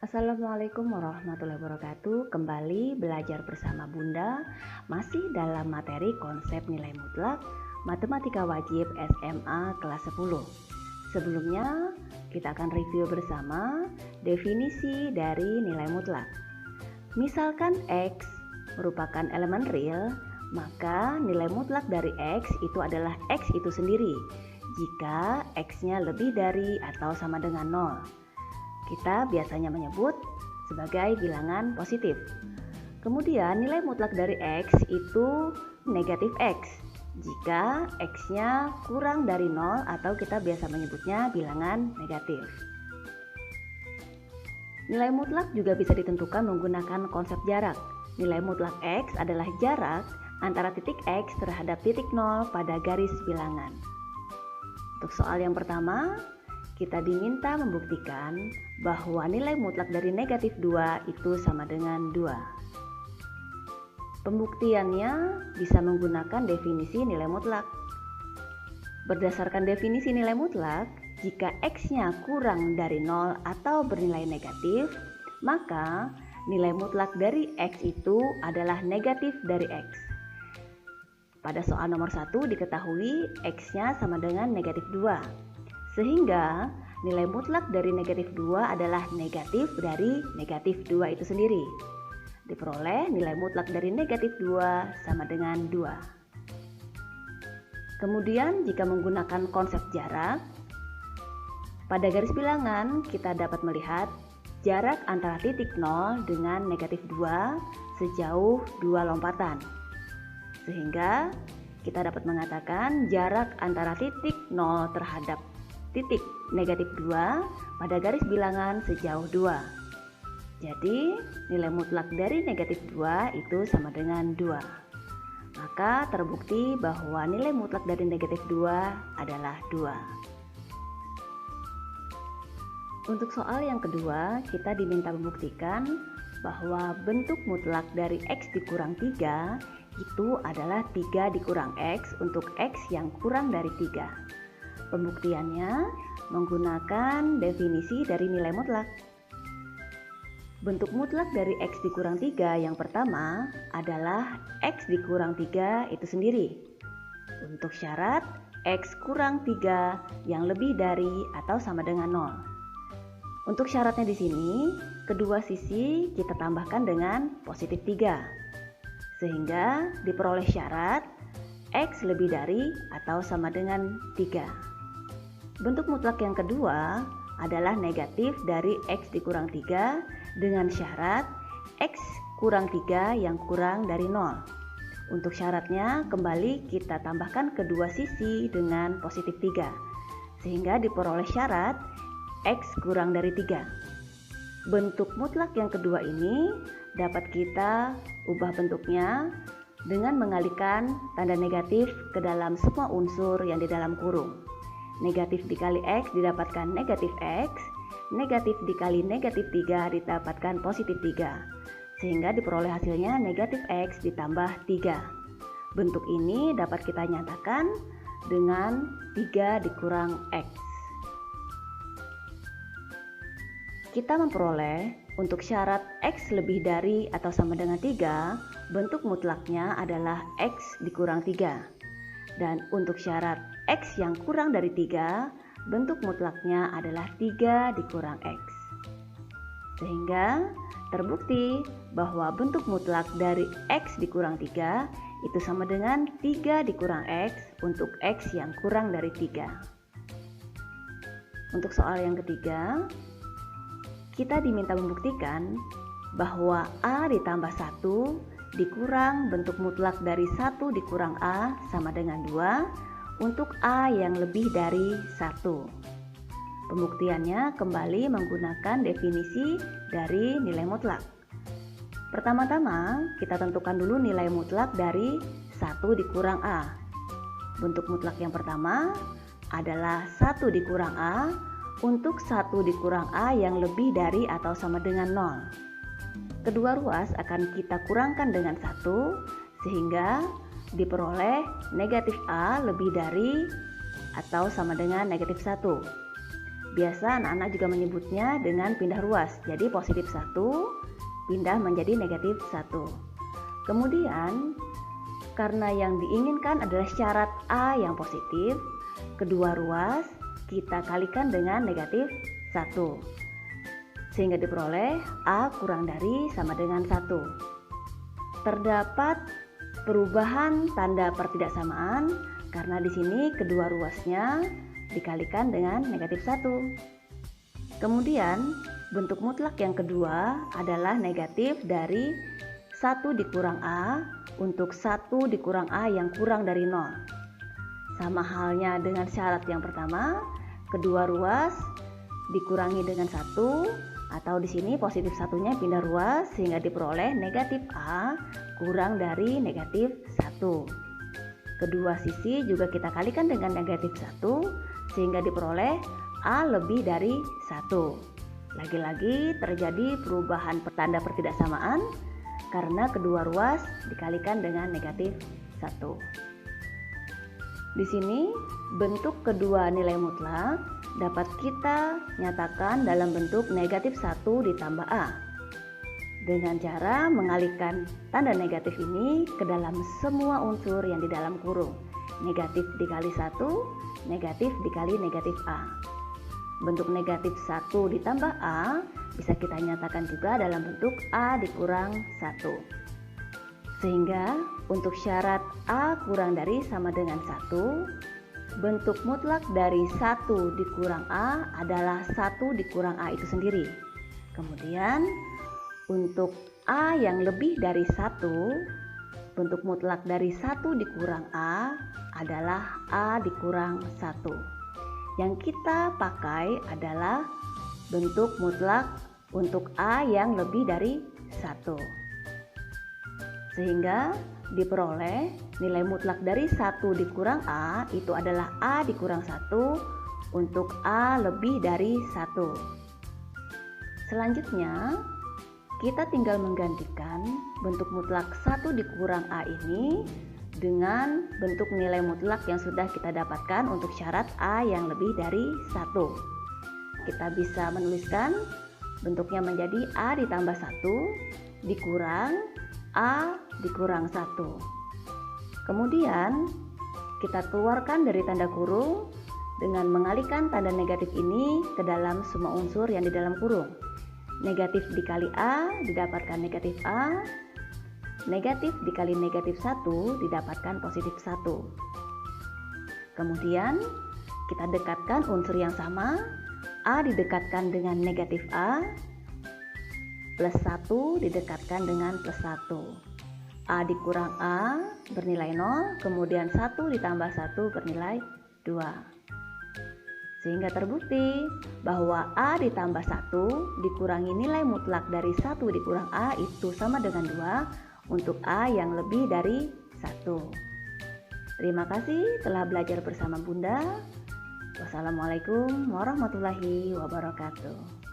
Assalamualaikum warahmatullahi wabarakatuh. Kembali belajar bersama Bunda, masih dalam materi konsep nilai mutlak Matematika Wajib SMA kelas 10. Sebelumnya, kita akan review bersama definisi dari nilai mutlak. Misalkan X merupakan elemen real, maka nilai mutlak dari X itu adalah X itu sendiri jika X-nya lebih dari atau sama dengan 0. Kita biasanya menyebut sebagai bilangan positif. Kemudian nilai mutlak dari X itu negatif X jika X-nya kurang dari 0 atau kita biasa menyebutnya bilangan negatif. Nilai mutlak juga bisa ditentukan menggunakan konsep jarak. Nilai mutlak X adalah jarak antara titik X terhadap titik 0 pada garis bilangan. Untuk soal yang pertama, kita diminta membuktikan bahwa nilai mutlak dari negatif 2 itu sama dengan 2. Pembuktiannya bisa menggunakan definisi nilai mutlak. Berdasarkan definisi nilai mutlak, jika X-nya kurang dari 0 atau bernilai negatif, maka nilai mutlak dari X itu adalah negatif dari X. Pada soal nomor 1 diketahui X-nya sama dengan negatif 2. Sehingga nilai mutlak dari negatif 2 adalah negatif dari negatif 2 itu sendiri. Diperoleh nilai mutlak dari negatif 2 sama dengan 2. Kemudian jika menggunakan konsep jarak, pada garis bilangan kita dapat melihat jarak antara titik 0 dengan negatif 2 sejauh 2 lompatan. Sehingga kita dapat mengatakan jarak antara titik 0 terhadap titik negatif 2 pada garis bilangan sejauh 2. Jadi nilai mutlak dari negatif 2 itu sama dengan 2. Maka terbukti bahwa nilai mutlak dari negatif 2 adalah 2. Untuk soal yang kedua, kita diminta membuktikan bahwa bentuk mutlak dari X dikurang 3 itu adalah 3 dikurang X untuk X yang kurang dari 3. Pembuktiannya menggunakan definisi dari nilai mutlak. Bentuk mutlak dari X dikurang 3 yang pertama adalah X dikurang 3 itu sendiri. Untuk syarat X kurang 3 yang lebih dari atau sama dengan 0. Untuk syaratnya di sini, kedua sisi kita tambahkan dengan positif 3. Sehingga diperoleh syarat X lebih dari atau sama dengan 3. Bentuk mutlak yang kedua adalah negatif dari X dikurang 3 dengan syarat X kurang 3 yang kurang dari 0. Untuk syaratnya kembali kita tambahkan kedua sisi dengan positif 3 sehingga diperoleh syarat X kurang dari 3. Bentuk mutlak yang kedua ini dapat kita ubah bentuknya dengan mengalihkan tanda negatif ke dalam semua unsur yang di dalam kurung. Negatif dikali X didapatkan negatif X, negatif dikali negatif 3 didapatkan positif 3, sehingga diperoleh hasilnya negatif X ditambah 3. Bentuk ini dapat kita nyatakan dengan 3 dikurang X. Kita memperoleh untuk syarat X lebih dari atau sama dengan 3, bentuk mutlaknya adalah X dikurang 3. Dan untuk syarat X yang kurang dari 3, bentuk mutlaknya adalah 3 dikurang X. Sehingga terbukti bahwa bentuk mutlak dari X dikurang 3 itu sama dengan 3 dikurang X untuk X yang kurang dari 3. Untuk soal yang ketiga, kita diminta membuktikan bahwa A ditambah 1 dikurang bentuk mutlak dari 1 dikurang A sama dengan 2 untuk A yang lebih dari 1. Pembuktiannya kembali menggunakan definisi dari nilai mutlak. Pertama-tama kita tentukan dulu nilai mutlak dari 1 dikurang A. Bentuk mutlak yang pertama adalah 1 dikurang A untuk 1 dikurang A yang lebih dari atau sama dengan 0. Kedua ruas akan kita kurangkan dengan 1 sehingga diperoleh negatif A lebih dari atau sama dengan negatif 1. Biasa anak-anak juga menyebutnya dengan pindah ruas. Jadi positif 1 pindah menjadi negatif 1. Kemudian karena yang diinginkan adalah syarat A yang positif, kedua ruas kita kalikan dengan negatif 1. Sehingga diperoleh A kurang dari sama dengan 1. Terdapat perubahan tanda pertidaksamaan karena di sini kedua ruasnya dikalikan dengan negatif 1. Kemudian bentuk mutlak yang kedua adalah negatif dari 1 dikurang A untuk 1 dikurang A yang kurang dari 0. Sama halnya dengan syarat yang pertama, kedua ruas dikurangi dengan 1, atau di sini positif 1-nya pindah ruas sehingga diperoleh negatif A kurang dari negatif 1. Kedua sisi juga kita kalikan dengan negatif 1 sehingga diperoleh A lebih dari 1. Lagi-lagi terjadi perubahan tanda pertidaksamaan karena kedua ruas dikalikan dengan negatif 1. Di sini bentuk kedua nilai mutlak dapat kita nyatakan dalam bentuk negatif 1 ditambah A dengan cara mengalihkan tanda negatif ini ke dalam semua unsur yang di dalam kurung. Negatif dikali 1, negatif dikali negatif A. Bentuk negatif 1 ditambah A bisa kita nyatakan juga dalam bentuk A dikurang 1. Sehingga untuk syarat A kurang dari sama dengan 1, bentuk mutlak dari 1 dikurang A adalah 1 dikurang A itu sendiri. Kemudian untuk A yang lebih dari 1, bentuk mutlak dari 1 dikurang A adalah A dikurang 1. Yang kita pakai adalah bentuk mutlak untuk A yang lebih dari 1. Sehingga diperoleh nilai mutlak dari 1 dikurang A itu adalah A dikurang 1 untuk A lebih dari 1. Selanjutnya kita tinggal menggantikan bentuk mutlak 1 dikurang A ini dengan bentuk nilai mutlak yang sudah kita dapatkan untuk syarat A yang lebih dari 1. Kita bisa menuliskan bentuknya menjadi A ditambah 1 dikurang A dikurang 1. Kemudian kita keluarkan dari tanda kurung dengan mengalihkan tanda negatif ini ke dalam semua unsur yang di dalam kurung. Negatif dikali A didapatkan negatif A, negatif dikali negatif 1 didapatkan positif 1. Kemudian kita dekatkan unsur yang sama, A didekatkan dengan negatif A, plus 1 didekatkan dengan plus 1. A dikurang A bernilai 0, kemudian 1 ditambah 1 bernilai 2. Sehingga terbukti bahwa A ditambah 1 dikurangi nilai mutlak dari 1 dikurang A itu sama dengan 2 untuk A yang lebih dari 1. Terima kasih telah belajar bersama Bunda. Wassalamualaikum warahmatullahi wabarakatuh.